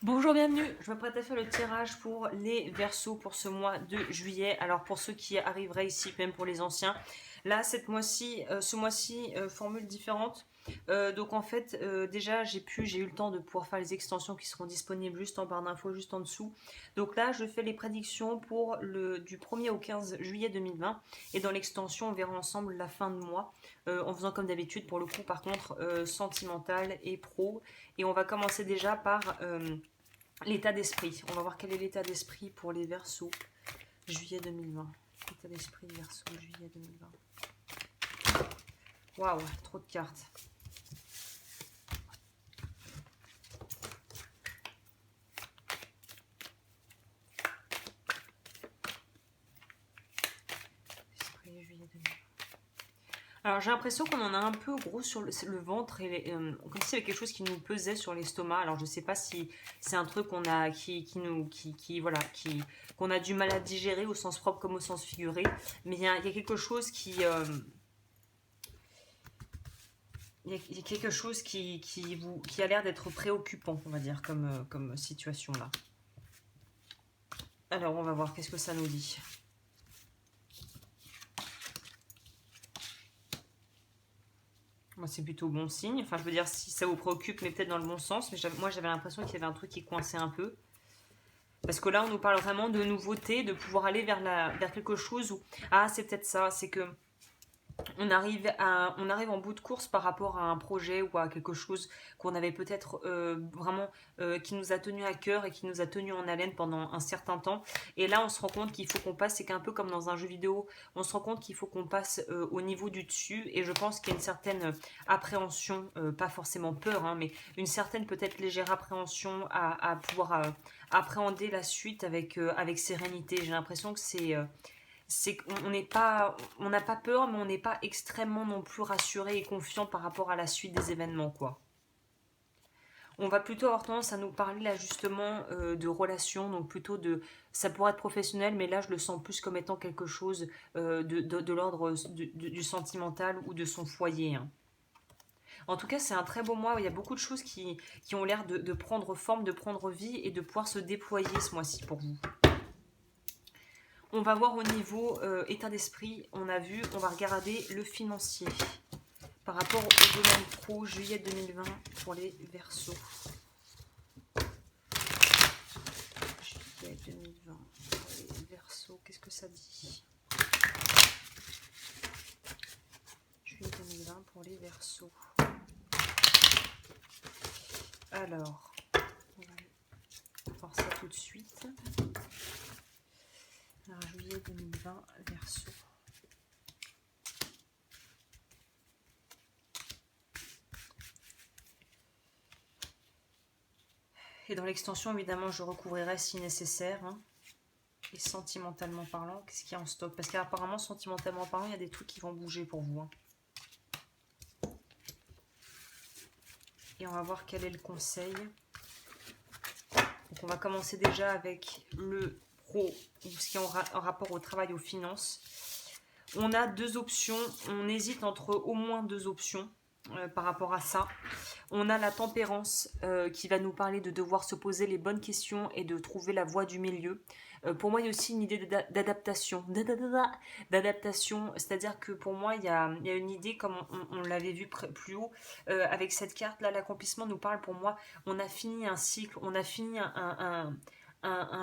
Bonjour, bienvenue. Je me prête à faire le tirage pour les Verseaux pour ce mois de juillet. Alors pour ceux qui arriveraient ici, même pour les anciens, là ce mois-ci, formule différente. Donc en fait, déjà j'ai eu le temps de pouvoir faire les extensions qui seront disponibles juste en barre d'infos, juste en dessous. Donc là, je fais les prédictions pour du 1er au 15 juillet 2020. Et dans l'extension, on verra ensemble la fin de mois, en faisant comme d'habitude pour le coup par contre sentimental et pro. Et on va commencer déjà par l'état d'esprit. On va voir quel est l'état d'esprit pour les Verseaux, juillet 2020. L'état d'esprit Verseaux, juillet 2020. Waouh, trop de cartes. Esprit, juillet 2020. Alors j'ai l'impression qu'on en a un peu gros sur le ventre et comme s'il y avait quelque chose qui nous pesait sur l'estomac. Alors je sais pas si c'est un truc qu'on a voilà qu'on a du mal à digérer au sens propre comme au sens figuré, mais il y a quelque chose il y a quelque chose qui a l'air d'être préoccupant, on va dire, comme situation là. Alors, on va voir qu'est-ce que ça nous dit. Moi, c'est plutôt bon signe. Enfin, je veux dire, si ça vous préoccupe, mais peut-être dans le bon sens. Mais moi, j'avais l'impression qu'il y avait un truc qui coinçait un peu. Parce que là, on nous parle vraiment de nouveauté, de pouvoir aller vers quelque chose où... Ah, c'est peut-être ça, c'est que on arrive en bout de course par rapport à un projet ou à quelque chose qu'on avait peut-être vraiment qui nous a tenu à cœur et qui nous a tenu en haleine pendant un certain temps. Et là, on se rend compte qu'il faut qu'on passe, c'est qu'un peu comme dans un jeu vidéo, on se rend compte qu'il faut qu'on passe au niveau du dessus. Et je pense qu'il y a une certaine appréhension, pas forcément peur, hein, mais une certaine peut-être légère appréhension à pouvoir appréhender la suite avec sérénité. J'ai l'impression que c'est qu'on n'est pas, on n'a pas peur, mais on n'est pas extrêmement non plus rassuré et confiant par rapport à la suite des événements, quoi. On va plutôt avoir tendance à nous parler là justement de relations, donc plutôt ça pourrait être professionnel, mais là je le sens plus comme étant quelque chose de l'ordre du sentimental ou de son foyer, hein. En tout cas, c'est un très beau mois où il y a beaucoup de choses qui ont l'air de prendre forme, de prendre vie et de pouvoir se déployer ce mois-ci pour vous. On va voir au niveau état d'esprit, on va regarder le financier par rapport au domaine pro juillet 2020 pour les Verseaux. Juillet 2020 pour les Verseaux, qu'est-ce que ça dit? Juillet 2020 pour les Verseaux. Alors, on va voir ça tout de suite. Alors, juillet 2020, Verseaux. Et dans l'extension, évidemment, je recouvrirai si nécessaire, hein. Et sentimentalement parlant, qu'est-ce qu'il y a en stock? Parce qu'apparemment, sentimentalement parlant, il y a des trucs qui vont bouger pour vous, hein. Et on va voir quel est le conseil. Donc on va commencer déjà avec le pro, ce qui est en rapport au travail, aux finances. On a deux options, on hésite entre au moins deux options par rapport à ça. On a la tempérance qui va nous parler de devoir se poser les bonnes questions et de trouver la voie du milieu. Pour moi, il y a aussi une idée d'adaptation. D'adaptation, c'est-à-dire que pour moi, il y a une idée, comme on l'avait vu plus haut, avec cette carte-là, l'accomplissement nous parle pour moi, on a fini un cycle, on a fini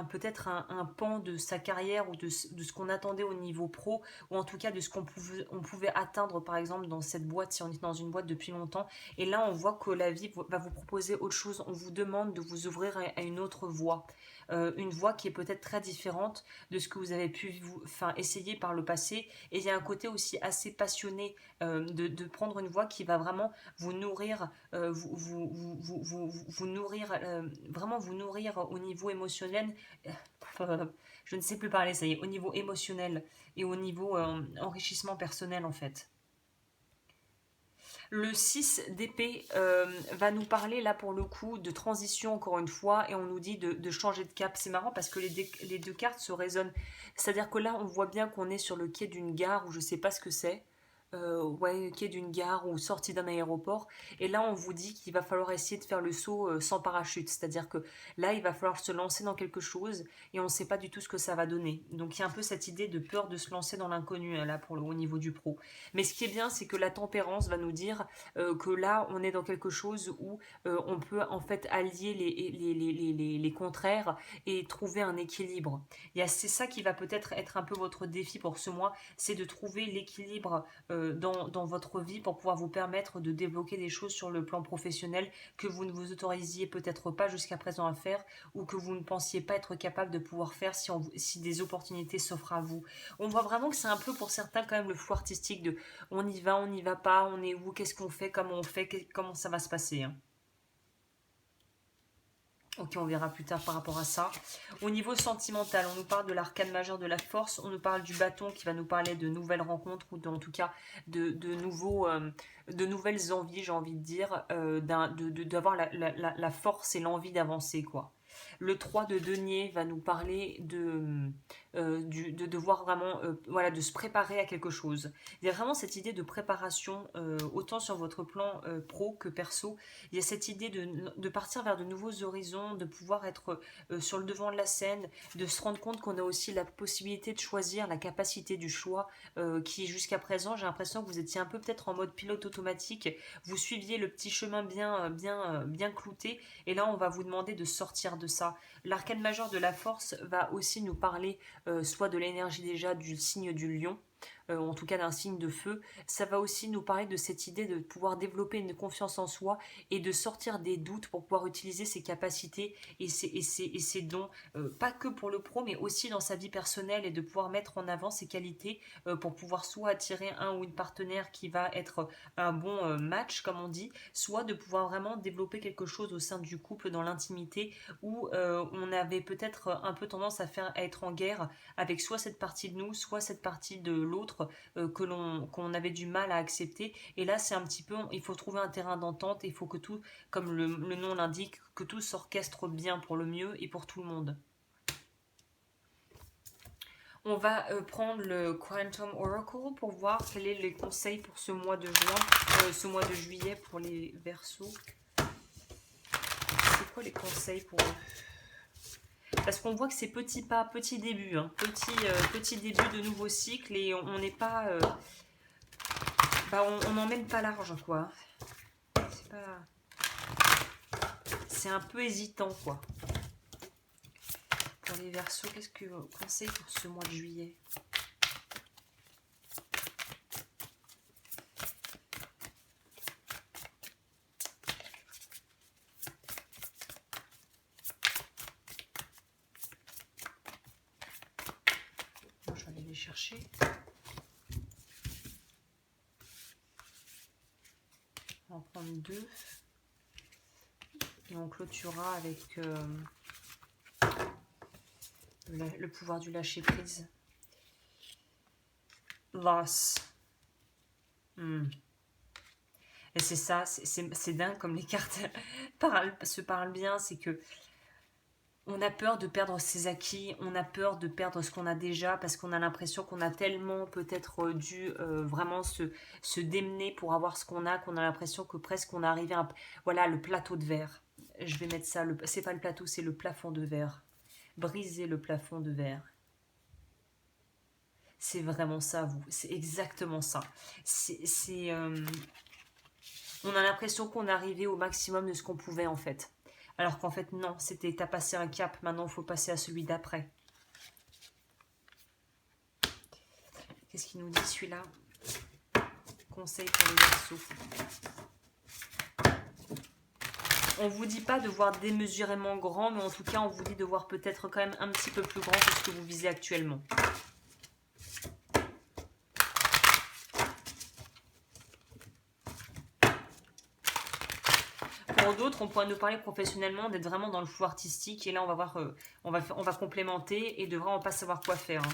peut-être un pan de sa carrière ou de ce qu'on attendait au niveau pro, ou en tout cas de ce on pouvait atteindre par exemple dans cette boîte, si on est dans une boîte depuis longtemps. Et là, on voit que la vie va vous proposer autre chose. On vous demande de vous ouvrir à une autre voie. Une voie qui est peut-être très différente de ce que vous avez pu essayer par le passé. Et il y a un côté aussi assez passionné de prendre une voie qui va vraiment vous nourrir, vous nourrir, vraiment vous nourrir au niveau émotionnel. Je ne sais plus parler, ça y est, au niveau émotionnel et au niveau enrichissement personnel en fait. Le 6 d'épée va nous parler là pour le coup de transition encore une fois et on nous dit de changer de cap. C'est marrant parce que les deux cartes se résonnent. C'est-à-dire que là on voit bien qu'on est sur le quai d'une gare où je sais pas ce que c'est. ouais, quai d'une gare ou sortie d'un aéroport. Et là, on vous dit qu'il va falloir essayer de faire le saut sans parachute. C'est-à-dire que là, il va falloir se lancer dans quelque chose et on ne sait pas du tout ce que ça va donner. Donc, il y a un peu cette idée de peur de se lancer dans l'inconnu, là, au niveau du pro. Mais ce qui est bien, c'est que la tempérance va nous dire que là, on est dans quelque chose où on peut en fait allier les contraires et trouver un équilibre. C'est ça qui va peut-être être un peu votre défi pour ce mois, c'est de trouver l'équilibre dans votre vie pour pouvoir vous permettre de débloquer des choses sur le plan professionnel que vous ne vous autorisiez peut-être pas jusqu'à présent à faire ou que vous ne pensiez pas être capable de pouvoir faire si des opportunités s'offrent à vous. On voit vraiment que c'est un peu pour certains quand même le flou artistique de on n'y va pas, on est où, qu'est-ce qu'on fait, comment ça va se passer, hein. Ok, on verra plus tard par rapport à ça. Au niveau sentimental, on nous parle de l'arcane majeur de la force, on nous parle du bâton qui va nous parler de nouvelles rencontres ou en tout cas de nouvelles envies, j'ai envie de dire, d'avoir la force et l'envie d'avancer, quoi. Le 3 de denier va nous parler de devoir vraiment voilà, de se préparer à quelque chose. Il y a vraiment cette idée de préparation, autant sur votre plan pro que perso. Il y a cette idée de partir vers de nouveaux horizons, de pouvoir être sur le devant de la scène, de se rendre compte qu'on a aussi la possibilité de choisir, la capacité du choix, qui jusqu'à présent, j'ai l'impression que vous étiez un peu peut-être en mode pilote automatique, vous suiviez le petit chemin bien clouté, et là on va vous demander de sortir de ça. L'arcane majeur de la force va aussi nous parler soit de l'énergie déjà du signe du lion, en tout cas d'un signe de feu. Ça va aussi nous parler de cette idée de pouvoir développer une confiance en soi et de sortir des doutes pour pouvoir utiliser ses capacités et ses dons, pas que pour le pro, mais aussi dans sa vie personnelle et de pouvoir mettre en avant ses qualités pour pouvoir soit attirer un ou une partenaire qui va être un bon match, comme on dit, soit de pouvoir vraiment développer quelque chose au sein du couple dans l'intimité où on avait peut-être un peu tendance à être en guerre avec soit cette partie de nous, soit cette partie de l'autre qu'on avait du mal à accepter. Et là, c'est un petit peu, il faut trouver un terrain d'entente, il faut que tout, comme le nom l'indique, que tout s'orchestre bien pour le mieux et pour tout le monde. On va prendre le Quantum Oracle pour voir quels sont les conseils pour ce mois de juin, ce mois de juillet pour les Verseaux. C'est quoi les conseils pour eux? Parce qu'on voit que c'est petit pas, petit début, hein, petit début de nouveau cycle et on n'est pas, on n'emmène pas large, quoi. C'est un peu hésitant, quoi. Pour les Verseaux, qu'est-ce que vous conseillez pour ce mois de juillet? Bon, je vais aller les chercher. On va en prendre 2. Et on clôturera avec le pouvoir du lâcher prise. Loss. Et c'est ça, c'est dingue comme les cartes se parlent bien, c'est que on a peur de perdre ses acquis, on a peur de perdre ce qu'on a déjà parce qu'on a l'impression qu'on a tellement peut-être dû vraiment se démener pour avoir ce qu'on a, qu'on a l'impression que presque on est arrivé à voilà, le plateau de verre. Je vais mettre ça, c'est pas le plateau, c'est le plafond de verre. Briser le plafond de verre. C'est vraiment ça, vous. C'est exactement ça. On a l'impression qu'on est arrivé au maximum de ce qu'on pouvait en fait. Alors qu'en fait, non, c'était t'as passé un cap, maintenant il faut passer à celui d'après. Qu'est-ce qu'il nous dit celui-là? Conseil pour les Verseaux. On vous dit pas de voir démesurément grand, mais en tout cas, on vous dit de voir peut-être quand même un petit peu plus grand que ce que vous visez actuellement. Pour d'autres, on pourrait nous parler professionnellement d'être vraiment dans le flou artistique. Et là, on va voir, on va complémenter et de vraiment pas savoir quoi faire, hein.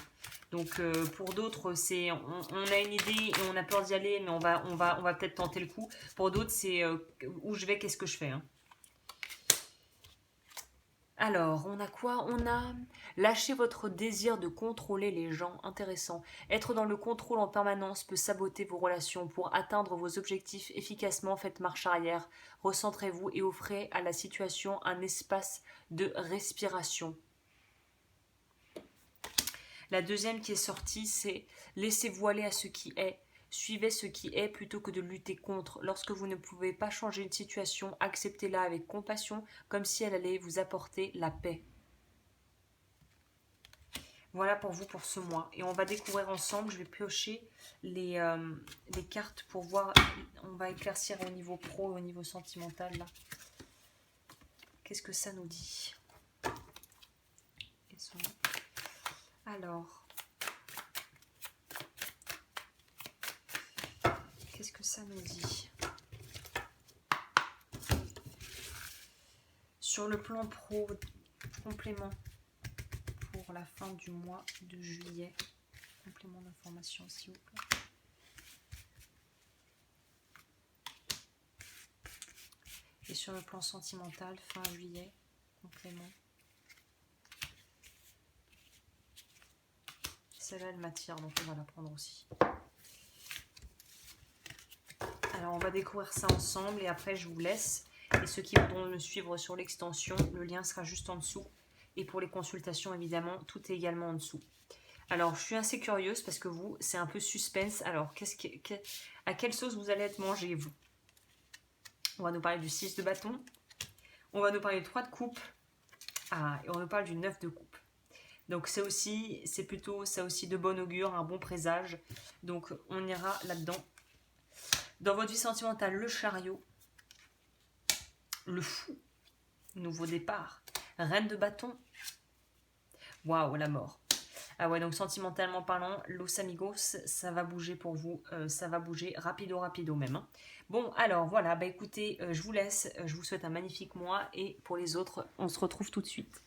Donc, pour d'autres, c'est on a une idée et on a peur d'y aller, mais on va peut-être tenter le coup. Pour d'autres, c'est où je vais, qu'est-ce que je fais, hein. Alors, on a quoi? On a lâcher votre désir de contrôler les gens. Intéressant. Être dans le contrôle en permanence peut saboter vos relations. Pour atteindre vos objectifs efficacement, faites marche arrière. Recentrez-vous et offrez à la situation un espace de respiration. La deuxième qui est sortie, c'est laissez-vous aller à ce qui est. Suivez ce qui est plutôt que de lutter contre. Lorsque vous ne pouvez pas changer une situation, acceptez-la avec compassion, comme si elle allait vous apporter la paix. Voilà pour vous pour ce mois. Et on va découvrir ensemble, je vais piocher les cartes pour voir, on va éclaircir au niveau pro et au niveau sentimental. Là. Qu'est-ce que ça nous dit? Alors, qu'est-ce que ça nous dit? Sur le plan pro, complément pour la fin du mois de juillet. Complément d'information, s'il vous plaît. Et sur le plan sentimental, fin juillet, complément. Celle-là, elle m'attire, donc on va la prendre aussi. Alors, on va découvrir ça ensemble et après, je vous laisse. Et ceux qui voudront me suivre sur l'extension, le lien sera juste en dessous. Et pour les consultations, évidemment, tout est également en dessous. Alors, je suis assez curieuse parce que vous, c'est un peu suspense. Alors, à quelle sauce vous allez être mangé, vous? On va nous parler du 6 de bâton. On va nous parler du 3 de coupe. Ah, et on nous parle du 9 de coupe. Donc, c'est plutôt ça aussi de bon augure, un bon présage. Donc, on ira là-dedans. Dans votre vie sentimentale, le chariot, le fou, nouveau départ, reine de bâton. Waouh, la mort. Ah ouais, donc sentimentalement parlant, Los Amigos, ça va bouger pour vous, ça va bouger rapido même. Hein. Bon, alors voilà, bah écoutez, je vous laisse, je vous souhaite un magnifique mois et pour les autres, on se retrouve tout de suite.